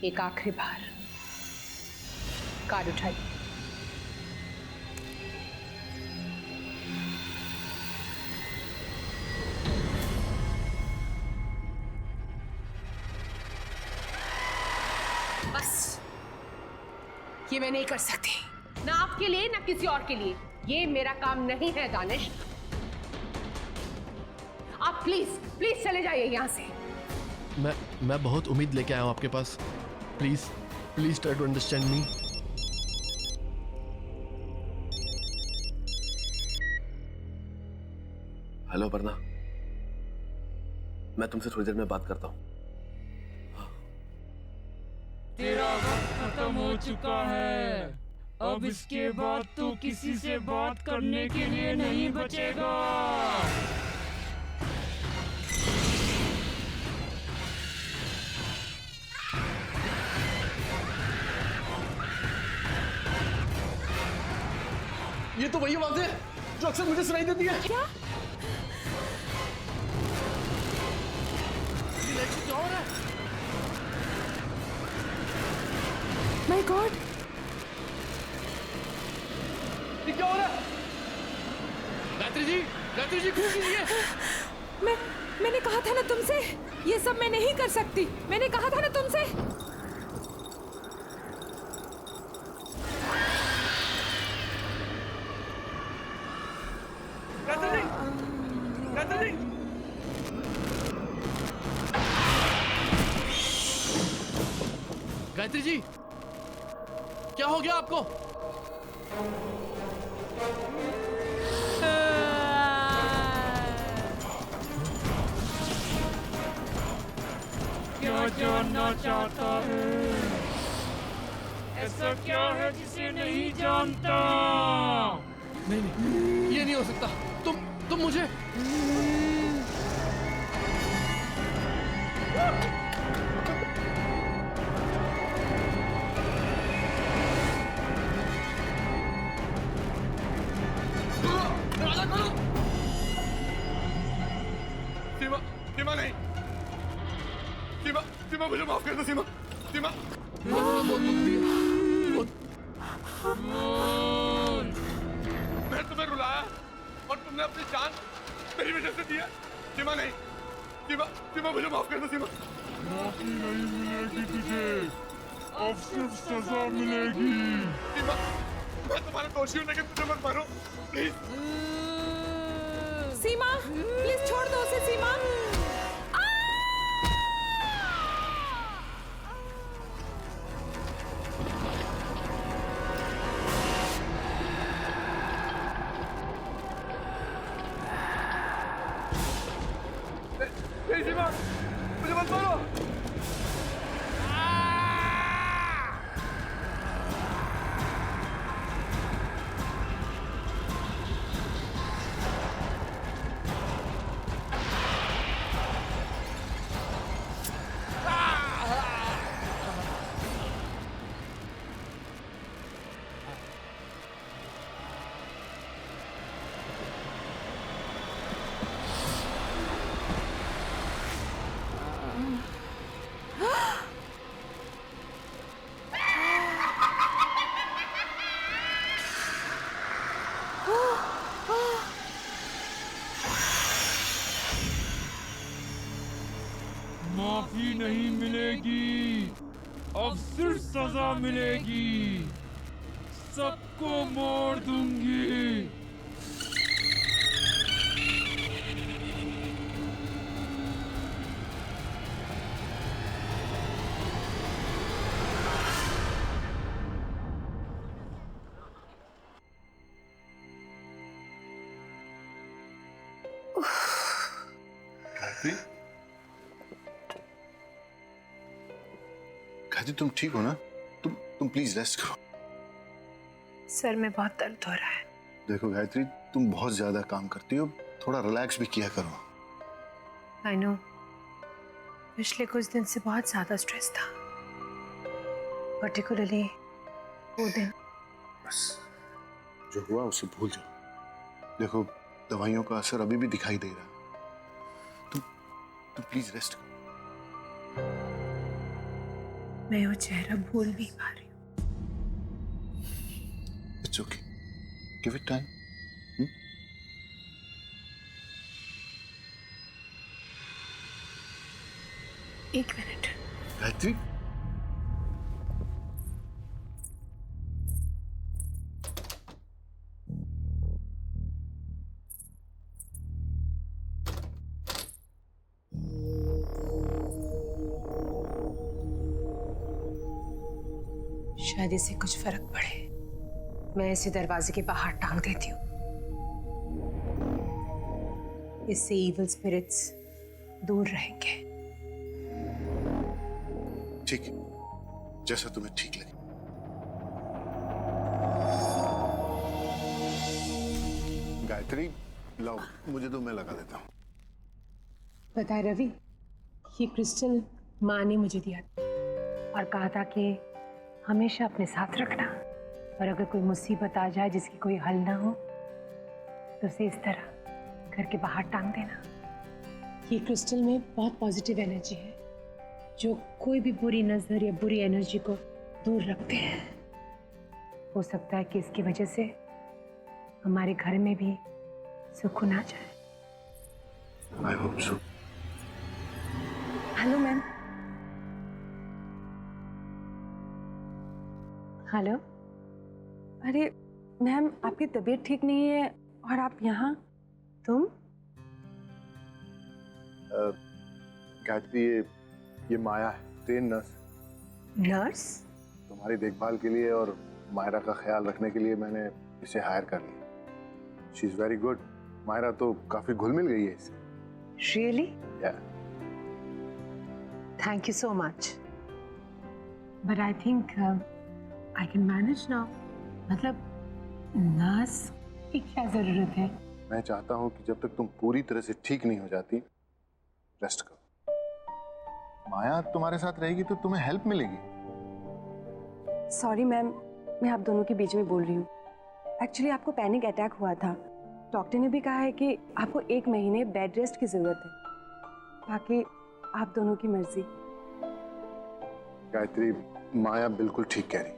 एक आखिरी बार कार्ड उठाइए। बस, ये मैं नहीं कर सकती, ना आपके लिए ना किसी और के लिए। ये मेरा काम नहीं है दानिश। आप प्लीज प्लीज चले जाइए यहां से। मैं बहुत उम्मीद लेके आया हूं आपके पास। Please please try to understand me. Hello Aparna, मैं तुमसे थोड़ी देर में बात करता हूँ। तेरा वक्त खत्म हो चुका है। अब इसके बाद तू किसी से बात करने के लिए नहीं बचेगा। ये तो वही आवाज है जो अक्सर मुझे सुनाई देती है। क्या? क्या हो रहा है? माय गॉड, ये क्या हो रहा है? गायत्री जी कुछ कीजिए। मैंने कहा था ना तुमसे, ये सब मैं नहीं कर सकती। मैंने कहा था ना तुमसे। गायत्री जी गायत्री जी, क्या हो गया आपको? क्या जानना चाहता है? ऐसा क्या है जिसे नहीं जानता? नहीं, ये नहीं हो सकता। तुम मुझे दरवाजा खोलो। सीमा नहीं। सीमा मुझे माफ कर दो। सीमा मैं तुम्हें रुलाया और तुमने अपनी जान मेरी वजह से दी है। सीमा नहीं। सीमा मुझे माफ कर दो। सीमा माफी नहीं मिलेगी तुझे, अब सिर्फ सजा मिलेगी। सीमा, मैं तुम्हारा दोषी हूं, लेकिन मुझे मत मारो प्लीज। सीमा, प्लीज छोड़ दो उसे। सीमा, नहीं सीमा, मुझे मत मारो। माफी नहीं मिलेगी, अब सिर्फ सजा मिलेगी। सबको मोड़ दूंगी। गायत्री, तुम ठीक हो ना? तुम प्लीज रेस्ट करो। सर में बहुत दर्द हो रहा है। देखो गायत्री, तुम बहुत ज्यादा काम करती हो, थोड़ा रिलैक्स भी किया करो। आई नो, पिछले कुछ दिन से बहुत ज्यादा स्ट्रेस था, पर्टिकुलरली वो दिन। बस जो हुआ उसे भूल जाओ। देखो, दवाइयों का असर अभी भी दिखाई दे रहा है। तुम प्लीज रेस्ट करो। मैं वो चेहरा भूल नहीं पा रही हूँ। It's okay, give it time. एक मिनट। गायत्री, शायद इससे कुछ फर्क पड़े। मैं इसे दरवाजे के बाहर टांग देती हूँ। इससे इविल स्पिरिट्स दूर रहेंगे। ठीक है, जैसा तुम्हें ठीक लगे। गायत्री लाओ, मुझे तो मैं लगा देता हूँ। पता है रवि, ये क्रिस्टल माँ ने मुझे दिया था और कहा था कि हमेशा अपने साथ रखना, और अगर कोई मुसीबत आ जाए जिसकी कोई हल ना हो तो उसे इस तरह घर के बाहर टांग देना। ये क्रिस्टल में बहुत पॉजिटिव एनर्जी है जो कोई भी बुरी नजर या बुरी एनर्जी को दूर रखते हैं। हो सकता है कि इसकी वजह से हमारे घर में भी सुकून आ जाए। I hope so. Hello ma'am. Hello. अरे मैम, आपकी तबीयत ठीक नहीं है और आप यहाँ? तुम? गायत्री, ये माया है, ट्रेन नर्स। नर्स? तुम्हारी देखभाल के लिए और मायरा का ख्याल रखने के लिए मैंने इसे हायर कर लिया। She is very good. Myra तो काफी घुल मिल गई है इससे। Really? Yeah. Thank you so much. But I think I can manage now. मतलब नर्स की क्या जरूरत है? मैं चाहता हूँ कि जब तक तुम पूरी तरह से ठीक नहीं हो जाती, रेस्ट करो। माया तुम्हारे साथ रहेगी तो तुम्हें हेल्प मिलेगी। सॉरी मैम, मैं आप दोनों के बीच में बोल रही हूँ। एक्चुअली आपको पैनिक अटैक हुआ था। डॉक्टर ने भी कहा है कि आपको 1 महीने बेड रेस्ट की जरूरत है। बाकी आप दोनों की मर्जी। गायत्री, माया बिल्कुल ठीक कह रही।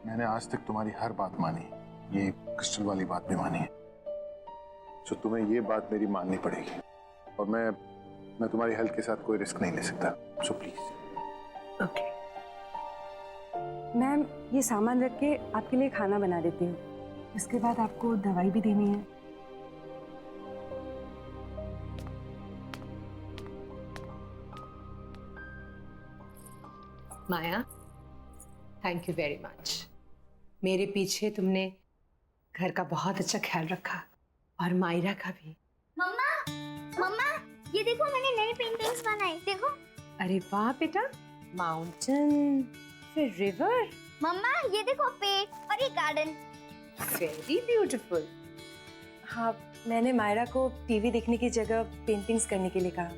मैंने आज तक तुम्हारी हर बात मानी, ये क्रिस्टल वाली बात भी मानी है। तो तुम्हें ये बात मेरी माननी पड़ेगी, और मैं तुम्हारी हेल्थ के साथ कोई रिस्क नहीं ले सकता। So please. ओके। मैम, ये सामान रख के आपके लिए खाना बना देती हूँ। इसके बाद आपको दवाई भी देनी है। माया, थैंक यू वेरी मच। मेरे पीछे तुमने घर का बहुत अच्छा ख्याल रखा, और मायरा का भी। मम्मा, मम्मा, ये देखो मैंने नई पेंटिंग्स बनाई, देखो। अरे वाह बेटा, माउंटेन, फिर रिवर। मम्मा, ये देखो पेड़ और ये गार्डन। Very beautiful. हाँ, मैंने मायरा को टीवी देखने की जगह पेंटिंग्स करने के लिए कहा।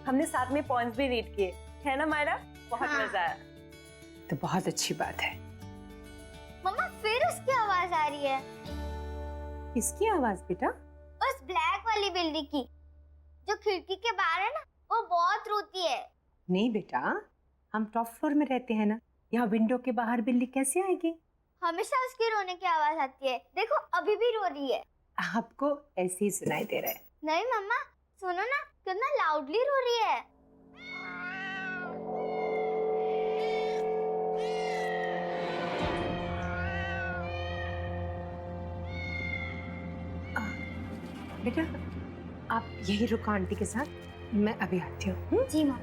हमने साथ में पॉइंट्स भी रीड किए, है ना मायरा? बहुत मजा आया। तो बहुत अच्छी बात है। मम्मा, फिर उसकी आवाज आ रही है। किसकी आवाज बेटा? उस ब्लैक वाली बिल्ली की, जो खिड़की के बाहर है ना, वो बहुत रोती है। नहीं बेटा, हम टॉप फ्लोर में रहते हैं ना, यहाँ विंडो के बाहर बिल्ली कैसे आएगी? हमेशा उसके रोने की आवाज आती है। देखो, अभी भी रो रही है। आपको ऐसे ही सुनाई दे रहा है। नहीं मम्मा, सुनो ना, कितना लाउडली रो रही है। बेटा, आप यही रुको आंटी के साथ, मैं अभी आती हूँ। जी माँ।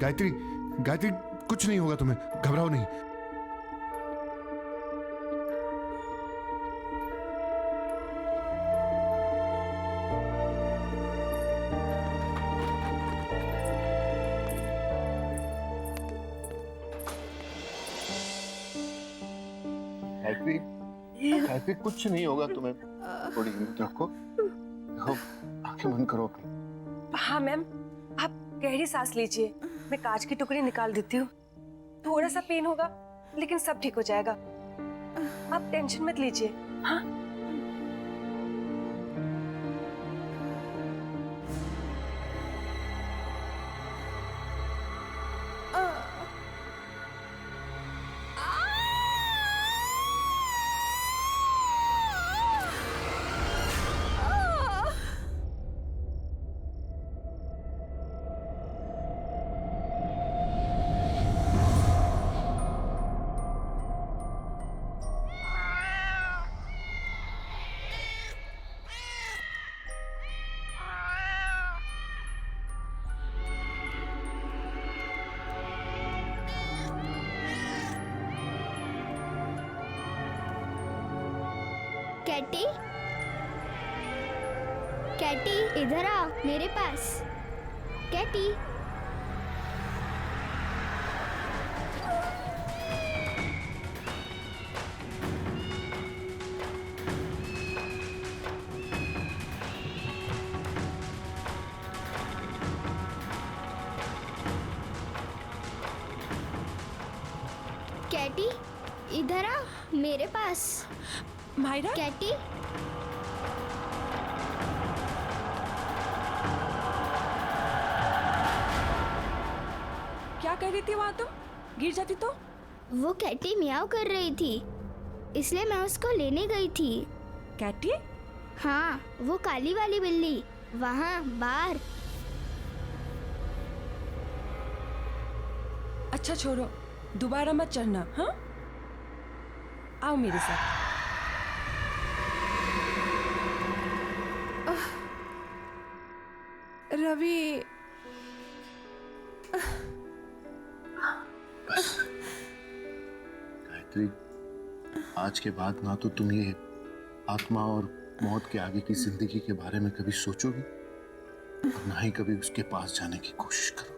गायत्री, गायत्री कुछ नहीं होगा तुम्हें, घबराओ नहीं। गायत्री, गायत्री कुछ नहीं होगा तुम्हें, थोड़ी हिम्मत रखो। देखो, आंखें बंद करो अपनी। हाँ मैम, आप गहरी सांस लीजिए, मैं कांच की टुकड़ी निकाल देती हूँ। थोड़ा सा पेन होगा लेकिन सब ठीक हो जाएगा, आप टेंशन मत लीजिए। हाँ कैटी, कैटी इधर आ मेरे पास। कैटी, कैटी इधर आ मेरे पास। मायरा, कैटी, क्या कर रही थी वहां तुम? गिर जाती तो? वो कैटी मियाओ कर रही थी, इसलिए मैं उसको लेने गई थी। कैटी? हाँ, वो काली वाली बिल्ली, वहाँ बाहर। अच्छा छोड़ो, दोबारा मत चढ़ना। हाँ, आओ मेरे साथ। रवि, बस गायत्री, आज के बाद ना तो तुम ये आत्मा और मौत के आगे की जिंदगी के बारे में कभी सोचोगी और ना ही कभी उसके पास जाने की कोशिश करोगी।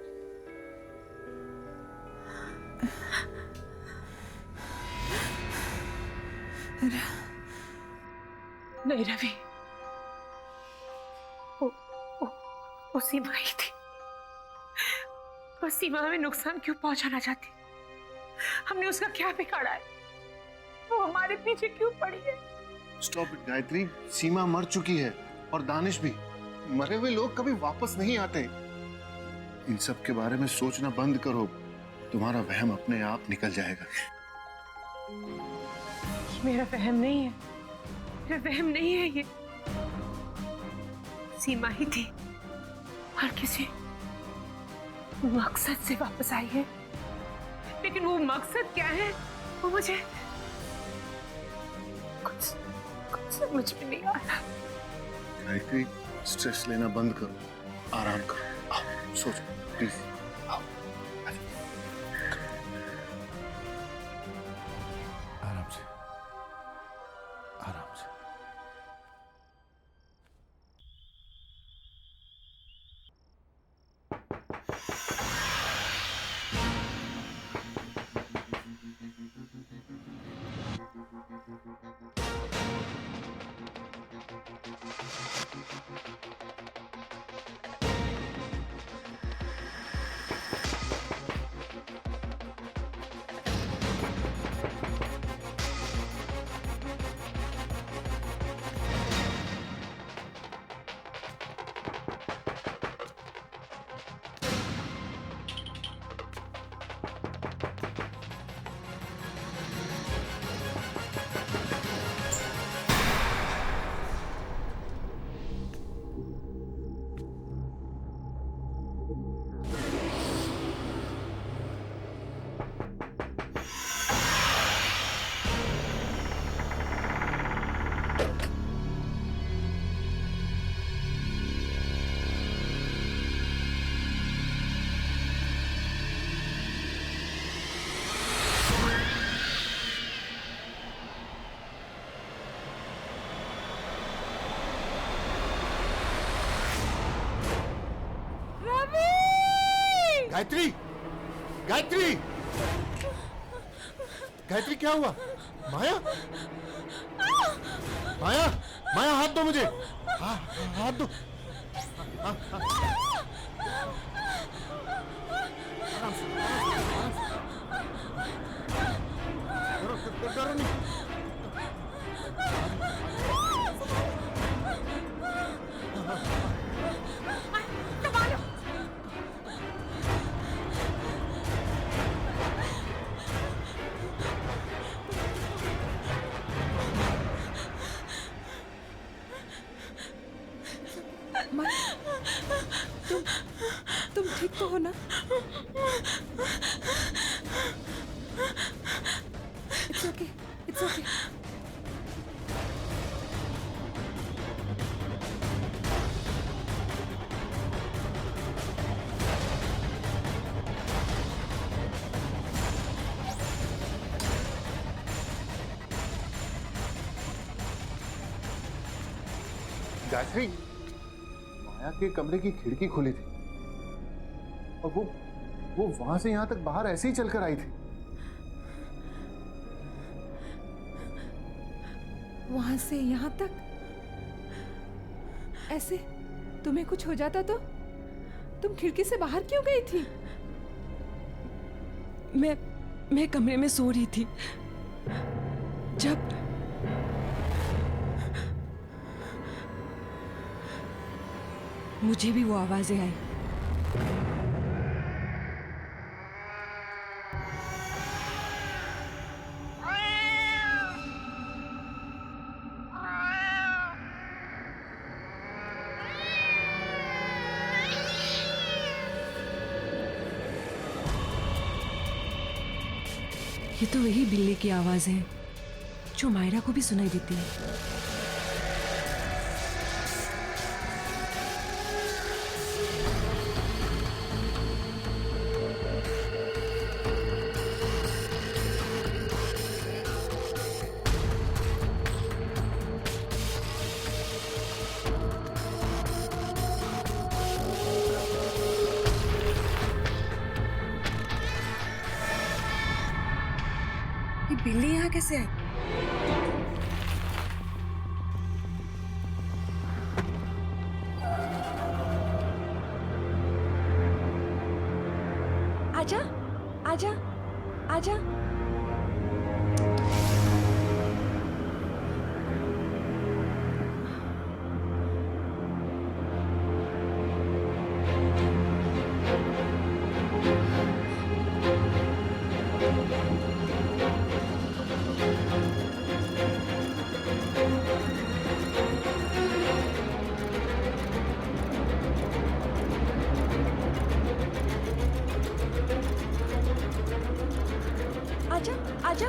नहीं रवि, वो सीमा ही थी। वो सीमा हमें नुकसान क्यों पहुंचाना चाहती? हमने उसका क्या बिगाड़ा है? वो हमारे पीछे क्यों पड़ी है? स्टॉप इट गायत्री, सीमा मर चुकी है और दानिश भी। मरे हुए लोग कभी वापस नहीं आते। इन सब के बारे में सोचना बंद करो, तुम्हारा वहम अपने आप निकल जाएगा। ये मेरा वहम नहीं है, मेरा वहम नहीं है ये। सीमा ही थी और किसी मकसद से वापस आई है, लेकिन वो मकसद क्या है वो मुझे कुछ समझ में नहीं आता। गायत्री, स्ट्रेस लेना बंद करो, आराम करो, आओ सो जाओ प्लीज, आओ। आराम से, आराम से। गायत्री, गायत्री, गायत्री क्या हुआ? माया, माया, माया हाथ दो मुझे, हाथ दो। डरो नहीं। तुम ठीक तो हो ना? It's okay. It's okay. Gayatri, माया के कमरे की खिड़की खुली थी और वो वहां से यहां तक बाहर ऐसे ही चलकर आई थी। वहां से यहाँ तक ऐसे? तुम्हें कुछ हो जाता तो? तुम खिड़की से बाहर क्यों गई थी? मैं कमरे में सो रही थी जब मुझे भी वो आवाजें आई। ये तो वही बिल्ली की आवाज है जो मायरा को भी सुनाई देती है। ये बिल्ली यहाँ कैसे आई? आजा, आजा, आजा। आजा, आजा।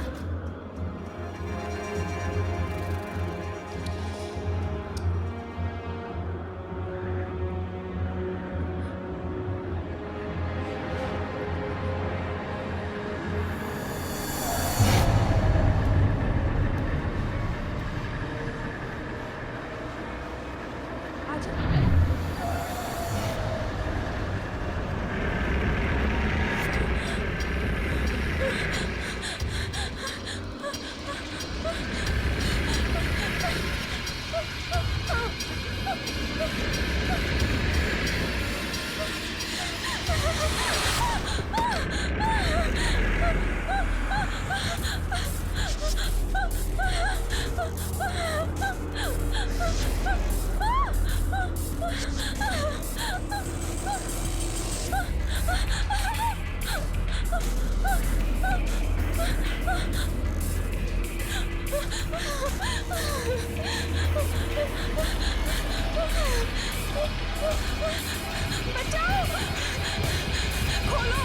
खोलो।